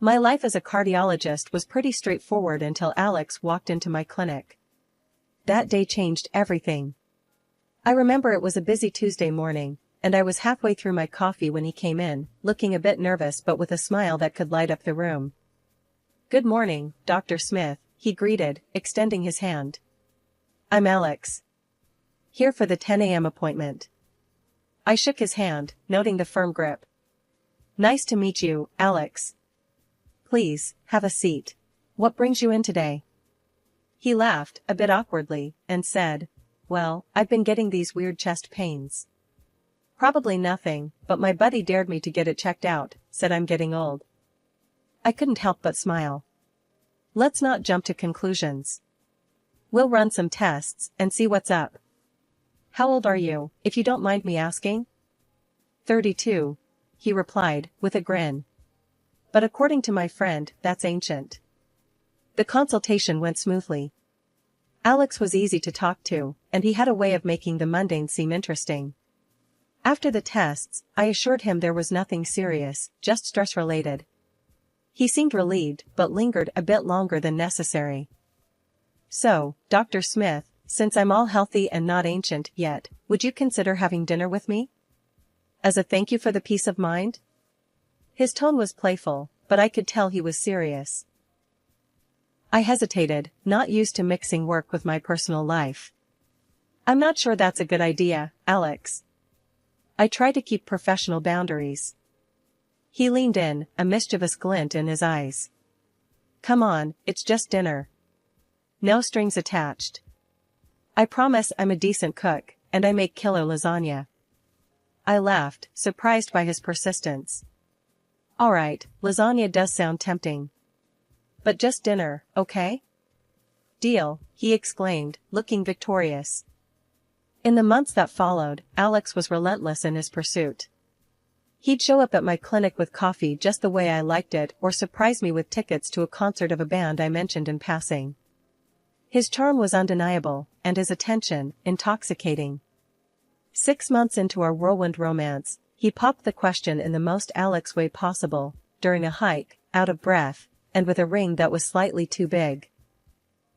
My life as a cardiologist was pretty straightforward until Alex walked into my clinic. That day changed everything. I remember it was a busy Tuesday morning, and I was halfway through my coffee when he came in, looking a bit nervous but with a smile that could light up the room. "Good morning, Dr. Smith," he greeted, extending his hand. "I'm Alex. Here for the 10 a.m. appointment." I shook his hand, noting the firm grip. "Nice to meet you, Alex. Please, have a seat. What brings you in today?" He laughed, a bit awkwardly, and said, "Well, I've been getting these weird chest pains." "Probably nothing, but my buddy dared me to get it checked out, said I'm getting old." I couldn't help but smile. "Let's not jump to conclusions. We'll run some tests and see what's up. How old are you, if you don't mind me asking?" 32, he replied, with a grin. "But according to my friend, that's ancient." The consultation went smoothly. Alex was easy to talk to, and he had a way of making the mundane seem interesting. After the tests, I assured him there was nothing serious, just stress-related. He seemed relieved but lingered a bit longer than necessary. "So, Dr. Smith, since I'm all healthy and not ancient yet, would you consider having dinner with me? As a thank you for the peace of mind?" His tone was playful, but I could tell he was serious. I hesitated, not used to mixing work with my personal life. "I'm not sure that's a good idea, Alex." I try to keep professional boundaries. He leaned in, a mischievous glint in his eyes. "Come on, it's just dinner. No strings attached. I promise I'm a decent cook, and I make killer lasagna." I laughed, surprised by his persistence. "All right, lasagna does sound tempting. But just dinner, okay?" "Deal," he exclaimed, looking victorious. In the months that followed, Alex was relentless in his pursuit. He'd show up at my clinic with coffee just the way I liked it or surprise me with tickets to a concert of a band I mentioned in passing. His charm was undeniable, and his attention, intoxicating. 6 months into our whirlwind romance, he popped the question in the most Alex way possible, during a hike, out of breath, and with a ring that was slightly too big.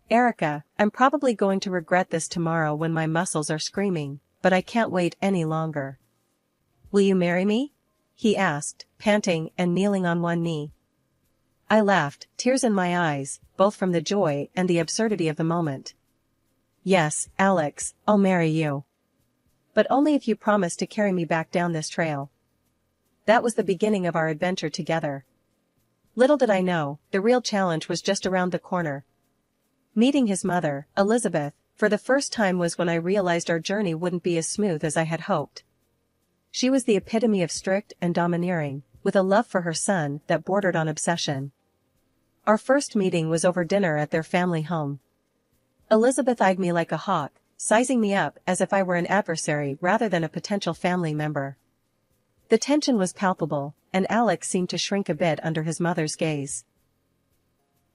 "Erica, I'm probably going to regret this tomorrow when my muscles are screaming, but I can't wait any longer. Will you marry me?" he asked, panting and kneeling on one knee. I laughed, tears in my eyes, both from the joy and the absurdity of the moment. "Yes, Alex, I'll marry you. But only if you promise to carry me back down this trail." That was the beginning of our adventure together. Little did I know, the real challenge was just around the corner. Meeting his mother, Elizabeth, for the first time was when I realized our journey wouldn't be as smooth as I had hoped. She was the epitome of strict and domineering, with a love for her son that bordered on obsession. Our first meeting was over dinner at their family home. Elizabeth eyed me like a hawk, sizing me up as if I were an adversary rather than a potential family member. The tension was palpable, and Alex seemed to shrink a bit under his mother's gaze.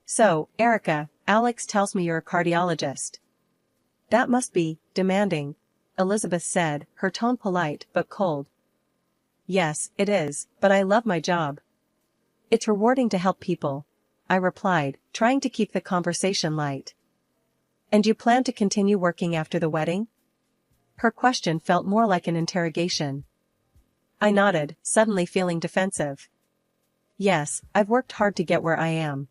"So, Erica, Alex tells me you're a cardiologist. That must be demanding," Elizabeth said, her tone polite but cold. "Yes, it is, but I love my job. It's rewarding to help people," I replied, trying to keep the conversation light. "And you plan to continue working after the wedding?" Her question felt more like an interrogation. I nodded, suddenly feeling defensive. "Yes, I've worked hard to get where I am.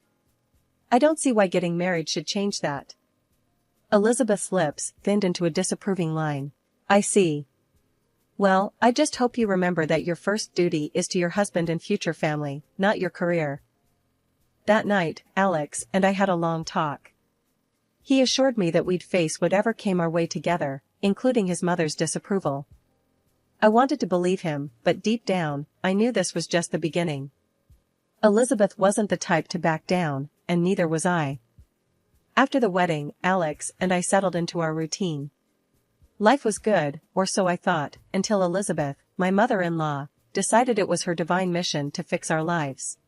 I don't see why getting married should change that." Elizabeth's lips thinned into a disapproving line. "I see. Well, I just hope you remember that your first duty is to your husband and future family, not your career." That night, Alex and I had a long talk. He assured me that we'd face whatever came our way together, including his mother's disapproval. I wanted to believe him, but deep down, I knew this was just the beginning. Elizabeth wasn't the type to back down, and neither was I. After the wedding, Alex and I settled into our routine. Life was good, or so I thought, until Elizabeth, my mother-in-law, decided it was her divine mission to fix our lives.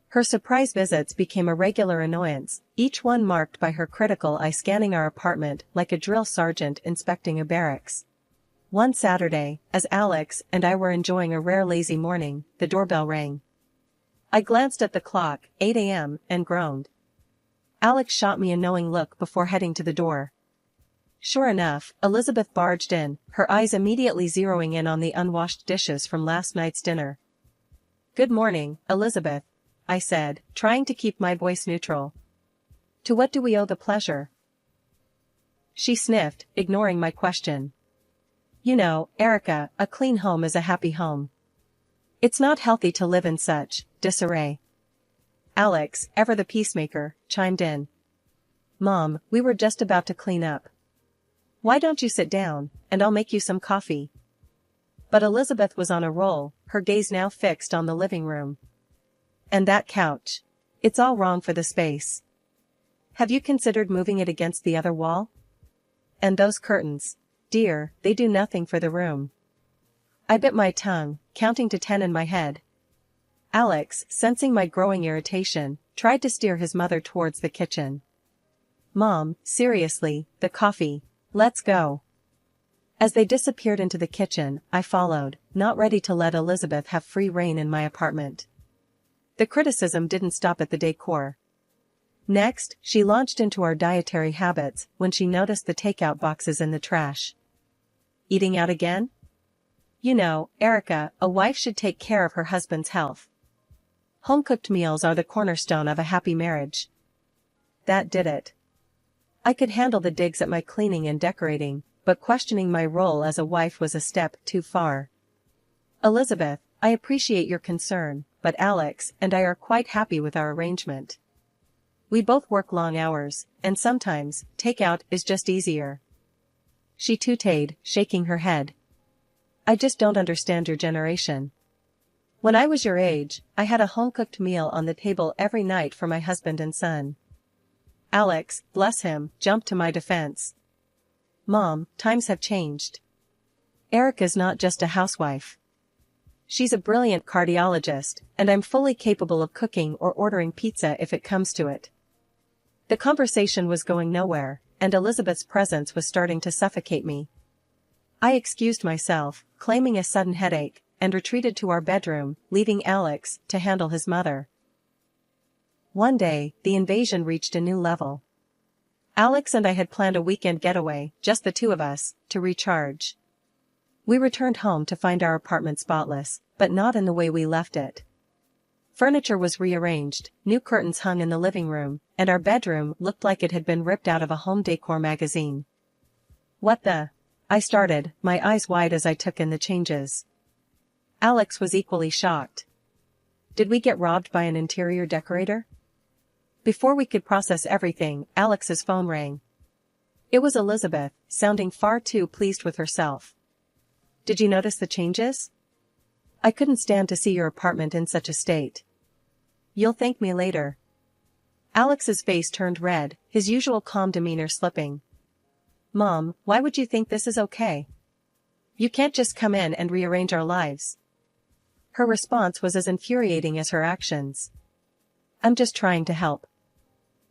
Her surprise visits became a regular annoyance, each one marked by her critical eye scanning our apartment like a drill sergeant inspecting a barracks. One Saturday, as Alex and I were enjoying a rare lazy morning, the doorbell rang. I glanced at the clock, 8 a.m., and groaned. Alex shot me a knowing look before heading to the door. Sure enough, Elizabeth barged in, her eyes immediately zeroing in on the unwashed dishes from last night's dinner. "Good morning, Elizabeth," I said, trying to keep my voice neutral. "To what do we owe the pleasure?" She sniffed, ignoring my question. "You know, Erica, a clean home is a happy home. It's not healthy to live in such disarray." Alex, ever the peacemaker, chimed in. "Mom, we were just about to clean up. Why don't you sit down, and I'll make you some coffee?" But Elizabeth was on a roll, her gaze now fixed on the living room. "And that couch. It's all wrong for the space. Have you considered moving it against the other wall? And those curtains. Dear, they do nothing for the room." I bit my tongue, counting to 10 in my head. Alex, sensing my growing irritation, tried to steer his mother towards the kitchen. "Mom, seriously, the coffee. Let's go." As they disappeared into the kitchen, I followed, not ready to let Elizabeth have free rein in my apartment. The criticism didn't stop at the decor. Next, she launched into our dietary habits when she noticed the takeout boxes in the trash. "Eating out again? You know, Erica, a wife should take care of her husband's health. Home-cooked meals are the cornerstone of a happy marriage." That did it. I could handle the digs at my cleaning and decorating, but questioning my role as a wife was a step too far. "Elizabeth, I appreciate your concern, but Alex and I are quite happy with our arrangement. We both work long hours, and sometimes, takeout is just easier." She tooted, shaking her head. "I just don't understand your generation. When I was your age, I had a home-cooked meal on the table every night for my husband and son." Alex, bless him, jumped to my defense. "Mom, times have changed. Erica's not just a housewife. She's a brilliant cardiologist, and I'm fully capable of cooking or ordering pizza if it comes to it." The conversation was going nowhere, and Elizabeth's presence was starting to suffocate me. I excused myself, claiming a sudden headache, and retreated to our bedroom, leaving Alex to handle his mother. One day, the invasion reached a new level. Alex and I had planned a weekend getaway, just the two of us, to recharge. We returned home to find our apartment spotless, but not in the way we left it. Furniture was rearranged, new curtains hung in the living room, and our bedroom looked like it had been ripped out of a home decor magazine. "What the?" I started, my eyes wide as I took in the changes. Alex was equally shocked. Did we get robbed by an interior decorator? Before we could process everything, Alex's phone rang. It was Elizabeth, sounding far too pleased with herself. "Did you notice the changes? I couldn't stand to see your apartment in such a state. You'll thank me later." Alex's face turned red, his usual calm demeanor slipping. "Mom, why would you think this is okay? You can't just come in and rearrange our lives." Her response was as infuriating as her actions. "I'm just trying to help.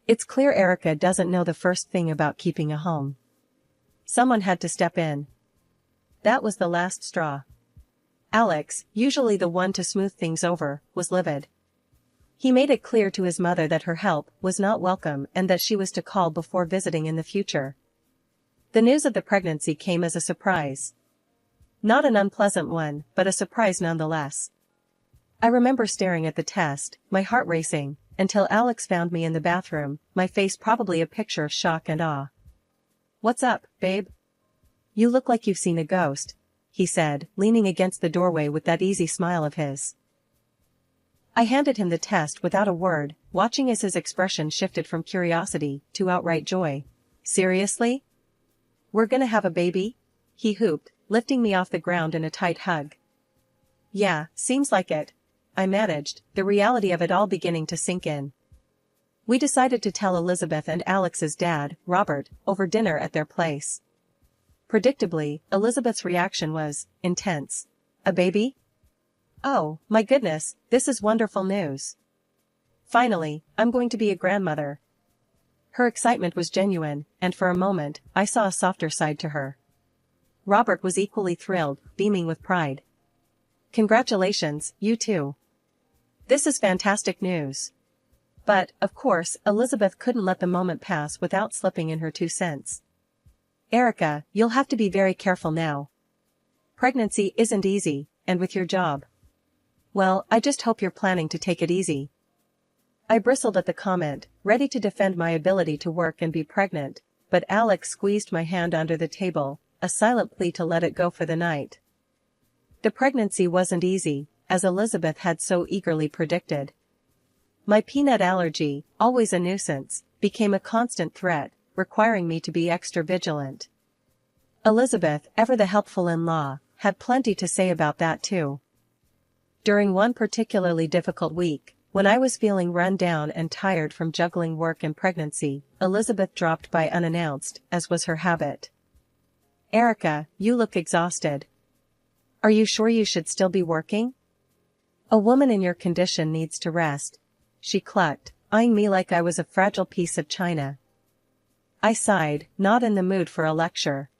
It's clear Erica doesn't know the first thing about keeping a home. Someone had to step in." That was the last straw. Alex, usually the one to smooth things over, was livid. He made it clear to his mother that her help was not welcome and that she was to call before visiting in the future. The news of the pregnancy came as a surprise. Not an unpleasant one, but a surprise nonetheless. I remember staring at the test, my heart racing, until Alex found me in the bathroom, my face probably a picture of shock and awe. "What's up, babe? You look like you've seen a ghost," he said, leaning against the doorway with that easy smile of his. I handed him the test without a word, watching as his expression shifted from curiosity to outright joy. "Seriously? We're gonna have a baby?" he whooped, lifting me off the ground in a tight hug. "Yeah, seems like it," I managed, the reality of it all beginning to sink in. We decided to tell Elizabeth and Alex's dad, Robert, over dinner at their place. Predictably, Elizabeth's reaction was intense. "A baby? Oh, my goodness, this is wonderful news. Finally, I'm going to be a grandmother." Her excitement was genuine, and for a moment, I saw a softer side to her. Robert was equally thrilled, beaming with pride. "Congratulations, you too. This is fantastic news. But, of course, Elizabeth couldn't let the moment pass without slipping in her 2 cents. Erica, you'll have to be very careful now. Pregnancy isn't easy, and with your job. Well, I just hope you're planning to take it easy. I bristled at the comment, ready to defend my ability to work and be pregnant, but Alex squeezed my hand under the table, a silent plea to let it go for the night. The pregnancy wasn't easy, as Elizabeth had so eagerly predicted. My peanut allergy, always a nuisance, became a constant threat, requiring me to be extra vigilant. Elizabeth, ever the helpful in-law, had plenty to say about that too. During one particularly difficult week, when I was feeling run down and tired from juggling work and pregnancy, Elizabeth dropped by unannounced, as was her habit. Erica, you look exhausted. Are you sure you should still be working? A woman in your condition needs to rest, she clucked, eyeing me like I was a fragile piece of china. I sighed, not in the mood for a lecture.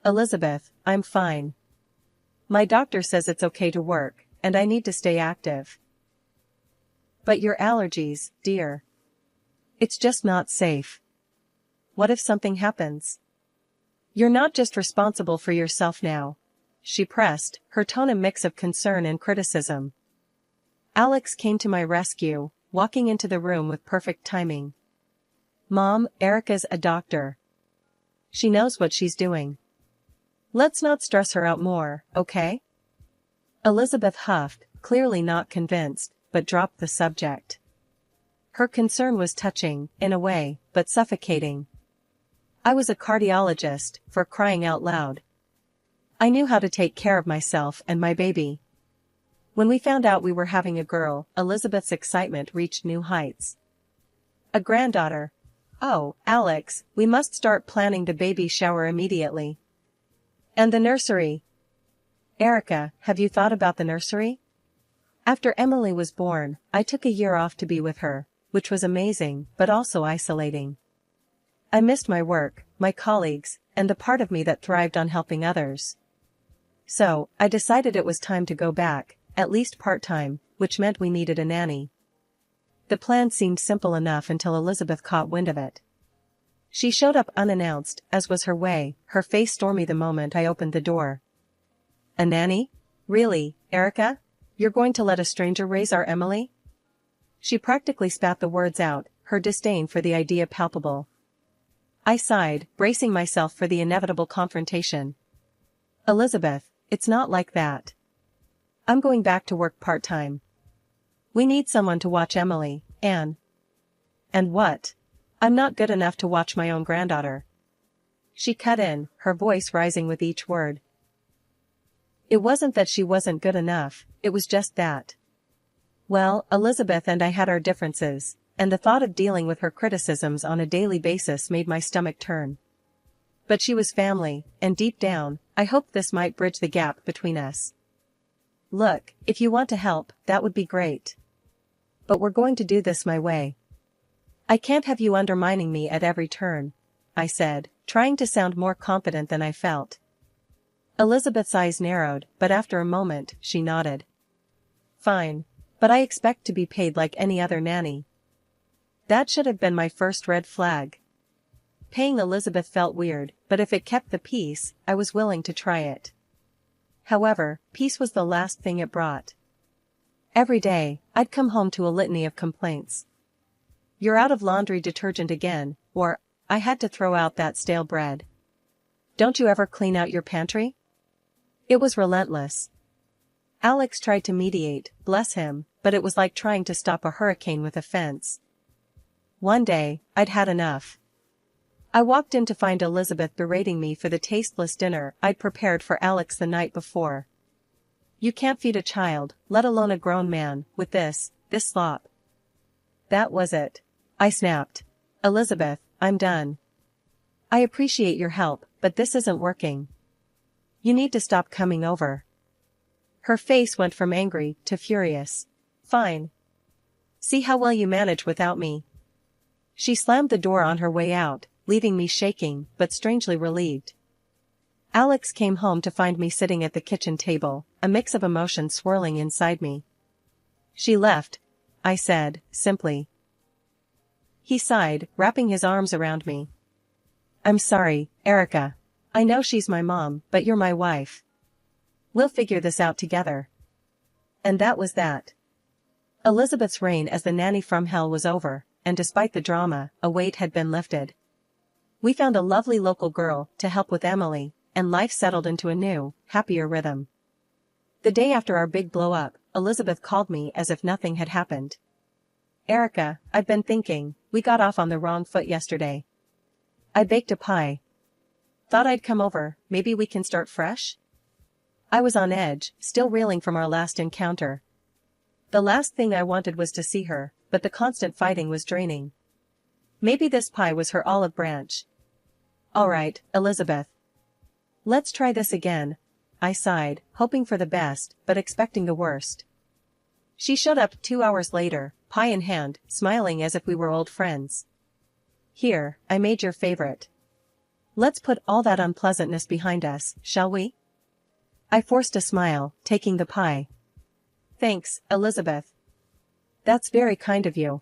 Elizabeth, I'm fine. My doctor says it's okay to work, and I need to stay active. But your allergies, dear. It's just not safe. What if something happens? You're not just responsible for yourself now, she pressed, her tone a mix of concern and criticism. Alex came to my rescue, walking into the room with perfect timing. Mom, Erica's a doctor. She knows what she's doing. Let's not stress her out more, okay? Elizabeth huffed, clearly not convinced, but dropped the subject. Her concern was touching, in a way, but suffocating. I was a cardiologist, for crying out loud. I knew how to take care of myself and my baby. When we found out we were having a girl, Elizabeth's excitement reached new heights. A granddaughter. Oh, Alex, we must start planning the baby shower immediately. And the nursery. Erica, have you thought about the nursery? After Emily was born, I took a year off to be with her, which was amazing, but also isolating. I missed my work, my colleagues, and the part of me that thrived on helping others. So, I decided it was time to go back, at least part-time, which meant we needed a nanny. The plan seemed simple enough until Elizabeth caught wind of it. She showed up unannounced, as was her way, her face stormy the moment I opened the door. A nanny? Really, Erica? You're going to let a stranger raise our Emily? She practically spat the words out, her disdain for the idea palpable. I sighed, bracing myself for the inevitable confrontation. Elizabeth, it's not like that. I'm going back to work part-time. We need someone to watch Emily, Anne. And what? I'm not good enough to watch my own granddaughter. She cut in, her voice rising with each word. It wasn't that she wasn't good enough, it was just that. Well, Elizabeth and I had our differences, and the thought of dealing with her criticisms on a daily basis made my stomach turn. But she was family, and deep down, I hoped this might bridge the gap between us. Look, if you want to help, that would be great. But we're going to do this my way. I can't have you undermining me at every turn, I said, trying to sound more confident than I felt. Elizabeth's eyes narrowed, but after a moment, she nodded. Fine. But I expect to be paid like any other nanny. That should have been my first red flag. Paying Elizabeth felt weird, but if it kept the peace, I was willing to try it. However, peace was the last thing it brought. Every day, I'd come home to a litany of complaints. You're out of laundry detergent again, or, I had to throw out that stale bread. Don't you ever clean out your pantry? It was relentless. Alex tried to mediate, bless him, but it was like trying to stop a hurricane with a fence. One day, I'd had enough. I walked in to find Elizabeth berating me for the tasteless dinner I'd prepared for Alex the night before. You can't feed a child, let alone a grown man, with this slop. That was it. I snapped. Elizabeth, I'm done. I appreciate your help, but this isn't working. You need to stop coming over. Her face went from angry to furious. Fine. See how well you manage without me. She slammed the door on her way out, leaving me shaking, but strangely relieved. Alex came home to find me sitting at the kitchen table, a mix of emotions swirling inside me. She left, I said, simply. He sighed, wrapping his arms around me. I'm sorry, Erica. I know she's my mom, but you're my wife. We'll figure this out together. And that was that. Elizabeth's reign as the nanny from hell was over, and despite the drama, a weight had been lifted. We found a lovely local girl to help with Emily, and life settled into a new, happier rhythm. The day after our big blow-up, Elizabeth called me as if nothing had happened. Erica, I've been thinking, we got off on the wrong foot yesterday. I baked a pie. Thought I'd come over, maybe we can start fresh? I was on edge, still reeling from our last encounter. The last thing I wanted was to see her, but the constant fighting was draining. Maybe this pie was her olive branch. All right, Elizabeth. Let's try this again, I sighed, hoping for the best, but expecting the worst. She showed up 2 hours later, pie in hand, smiling as if we were old friends. Here, I made your favorite. Let's put all that unpleasantness behind us, shall we? I forced a smile, taking the pie. Thanks, Elizabeth. That's very kind of you.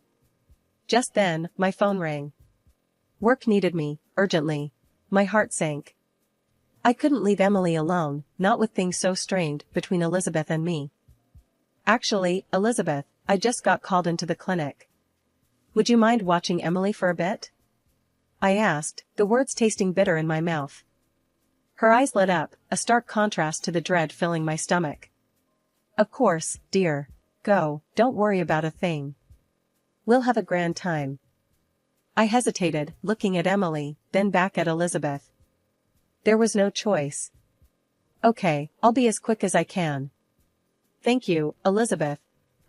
Just then, my phone rang. Work needed me, urgently. My heart sank. I couldn't leave Emily alone, not with things so strained between Elizabeth and me. Actually, Elizabeth, I just got called into the clinic. Would you mind watching Emily for a bit? I asked, the words tasting bitter in my mouth. Her eyes lit up, a stark contrast to the dread filling my stomach. Of course, dear. Go, don't worry about a thing. We'll have a grand time. I hesitated, looking at Emily, then back at Elizabeth. There was no choice. Okay, I'll be as quick as I can. Thank you, Elizabeth,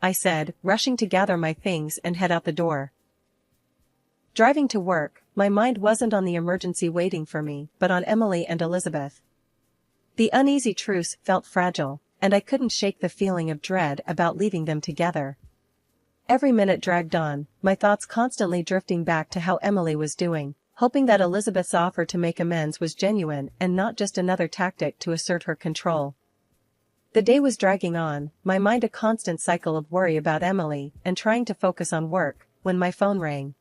I said, rushing to gather my things and head out the door. Driving to work, my mind wasn't on the emergency waiting for me, but on Emily and Elizabeth. The uneasy truce felt fragile, and I couldn't shake the feeling of dread about leaving them together. Every minute dragged on, my thoughts constantly drifting back to how Emily was doing, hoping that Elizabeth's offer to make amends was genuine and not just another tactic to assert her control. The day was dragging on, my mind a constant cycle of worry about Emily and trying to focus on work, when my phone rang.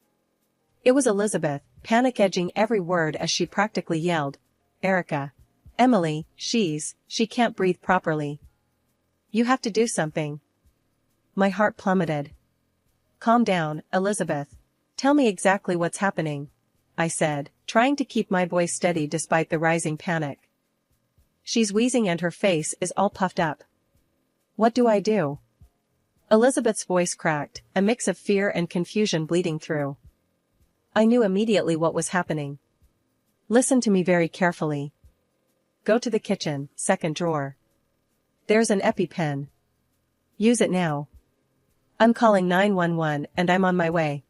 It was Elizabeth, panic-edging every word as she practically yelled, Erica. Emily, she can't breathe properly. You have to do something. My heart plummeted. Calm down, Elizabeth. Tell me exactly what's happening, I said, trying to keep my voice steady despite the rising panic. She's wheezing and her face is all puffed up. What do I do? Elizabeth's voice cracked, a mix of fear and confusion bleeding through. I knew immediately what was happening. Listen to me very carefully. Go to the kitchen, second drawer. There's an EpiPen. Use it now. I'm calling 911 and I'm on my way.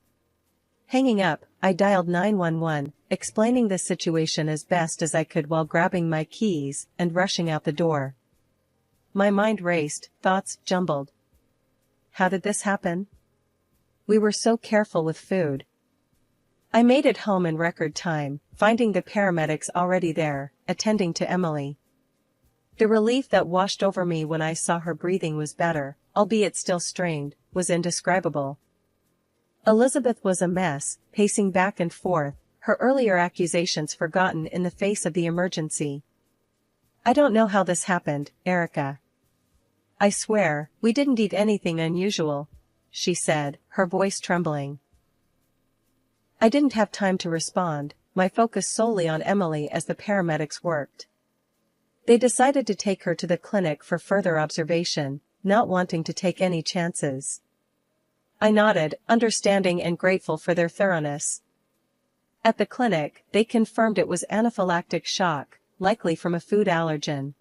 Hanging up, I dialed 911, explaining the situation as best as I could while grabbing my keys and rushing out the door. My mind raced, thoughts jumbled. How did this happen? We were so careful with food. I made it home in record time, finding the paramedics already there, attending to Emily. The relief that washed over me when I saw her breathing was better, albeit still strained, was indescribable. Elizabeth was a mess, pacing back and forth, her earlier accusations forgotten in the face of the emergency. I don't know how this happened, Erica. I swear, we didn't eat anything unusual, she said, her voice trembling. I didn't have time to respond, my focus solely on Emily as the paramedics worked. They decided to take her to the clinic for further observation, not wanting to take any chances. I nodded, understanding and grateful for their thoroughness. At the clinic, they confirmed it was anaphylactic shock, likely from a food allergen.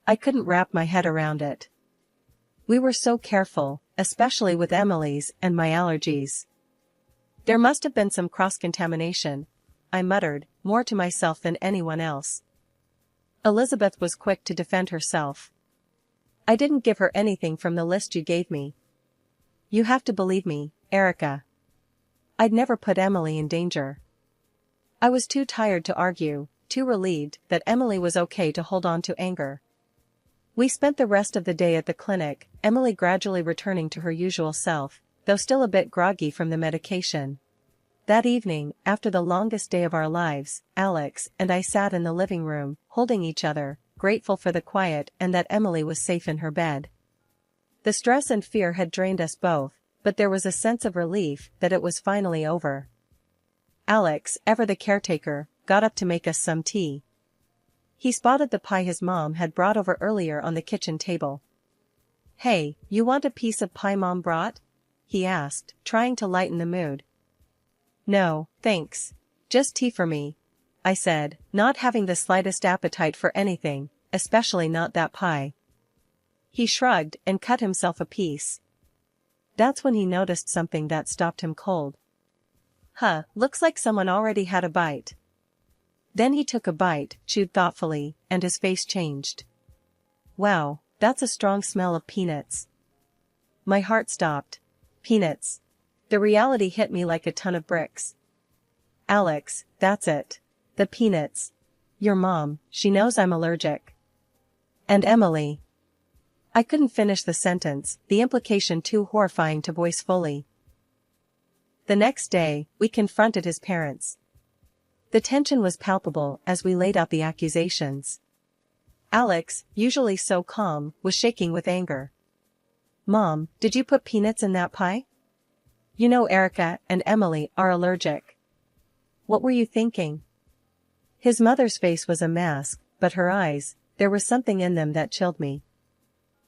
I couldn't wrap my head around it. We were so careful, especially with Emily's and my allergies. There must have been some cross-contamination, I muttered, more to myself than anyone else. Elizabeth was quick to defend herself. I didn't give her anything from the list you gave me. You have to believe me, Erica. I'd never put Emily in danger. I was too tired to argue, too relieved that Emily was okay to hold on to anger. We spent the rest of the day at the clinic, Emily gradually returning to her usual self, though still a bit groggy from the medication. That evening, after the longest day of our lives, Alex and I sat in the living room, holding each other, grateful for the quiet and that Emily was safe in her bed. The stress and fear had drained us both, but there was a sense of relief that it was finally over. Alex, ever the caretaker, got up to make us some tea. He spotted the pie his mom had brought over earlier on the kitchen table. "Hey, you want a piece of pie Mom brought?" he asked, trying to lighten the mood. "No, thanks. Just tea for me," I said, not having the slightest appetite for anything, especially not that pie. He shrugged and cut himself a piece. That's when he noticed something that stopped him cold. "Huh, looks like someone already had a bite." Then he took a bite, chewed thoughtfully, and his face changed. "Wow, that's a strong smell of peanuts." My heart stopped. Peanuts. The reality hit me like a ton of bricks. "Alex, that's it. The peanuts. Your mom, she knows I'm allergic." "And Emily." I couldn't finish the sentence, the implication too horrifying to voice fully. The next day, we confronted his parents. The tension was palpable as we laid out the accusations. Alex, usually so calm, was shaking with anger. "Mom, did you put peanuts in that pie? You know Erica and Emily are allergic. What were you thinking?" His mother's face was a mask, but her eyes, there was something in them that chilled me.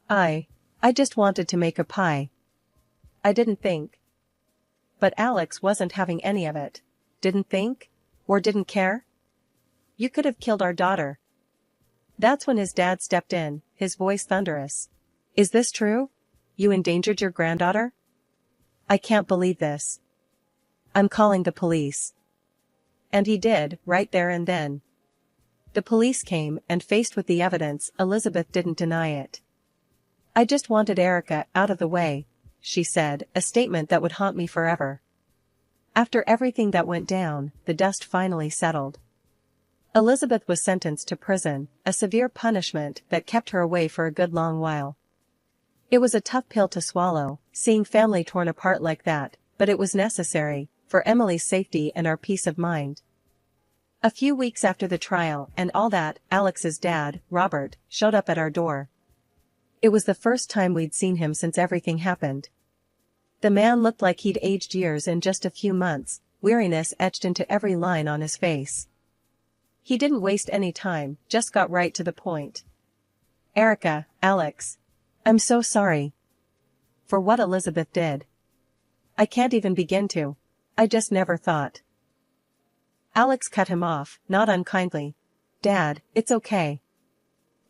I just wanted to make a pie. I didn't think." But Alex wasn't having any of it. Didn't think? Or didn't care? "You could have killed our daughter." That's when his dad stepped in, his voice thunderous. "Is this true? You endangered your granddaughter? I can't believe this. I'm calling the police." And he did, right there and then. The police came, and faced with the evidence, Elizabeth didn't deny it. "I just wanted Erica out of the way," she said, a statement that would haunt me forever. After everything that went down, the dust finally settled. Elizabeth was sentenced to prison, a severe punishment that kept her away for a good long while. It was a tough pill to swallow, seeing family torn apart like that, but it was necessary, for Emily's safety and our peace of mind. A few weeks after the trial and all that, Alex's dad, Robert, showed up at our door. It was the first time we'd seen him since everything happened. The man looked like he'd aged years in just a few months, weariness etched into every line on his face. He didn't waste any time, just got right to the point. "Erica, Alex. I'm so sorry. For what Elizabeth did. I can't even begin to. I just never thought." Alex cut him off, not unkindly. "Dad, it's okay.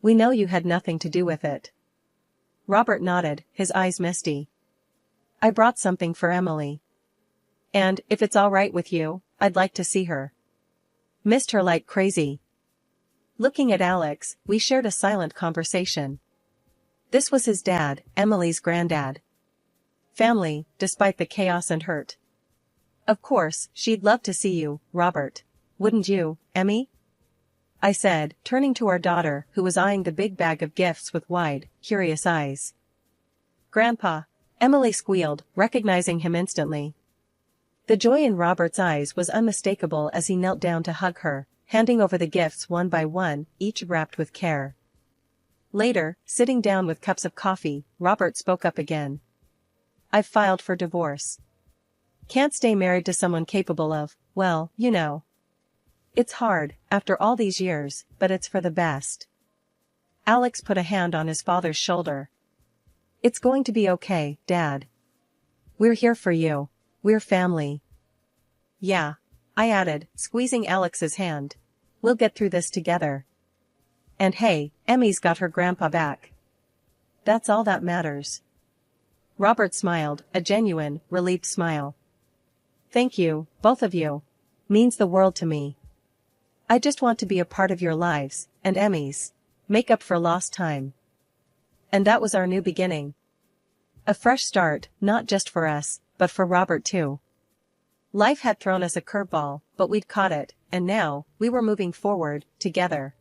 We know you had nothing to do with it." Robert nodded, his eyes misty. "I brought something for Emily. And, if it's all right with you, I'd like to see her. Missed her like crazy." Looking at Alex, we shared a silent conversation. This was his dad, Emily's granddad. Family, despite the chaos and hurt. "Of course, she'd love to see you, Robert. Wouldn't you, Emmy?" I said, turning to our daughter, who was eyeing the big bag of gifts with wide, curious eyes. "Grandpa," Emily squealed, recognizing him instantly. The joy in Robert's eyes was unmistakable as he knelt down to hug her, handing over the gifts one by one, each wrapped with care. Later, sitting down with cups of coffee, Robert spoke up again. "I've filed for divorce. Can't stay married to someone capable of, well, you know. It's hard, after all these years, but it's for the best." Alex put a hand on his father's shoulder. "It's going to be okay, Dad. We're here for you. We're family." "Yeah," I added, squeezing Alex's hand. "We'll get through this together. And hey, Emmy's got her grandpa back. That's all that matters." Robert smiled, a genuine, relieved smile. "Thank you, both of you. Means the world to me. I just want to be a part of your lives, and Emmy's. Make up for lost time." And that was our new beginning. A fresh start, not just for us, but for Robert too. Life had thrown us a curveball, but we'd caught it, and now, we were moving forward, together.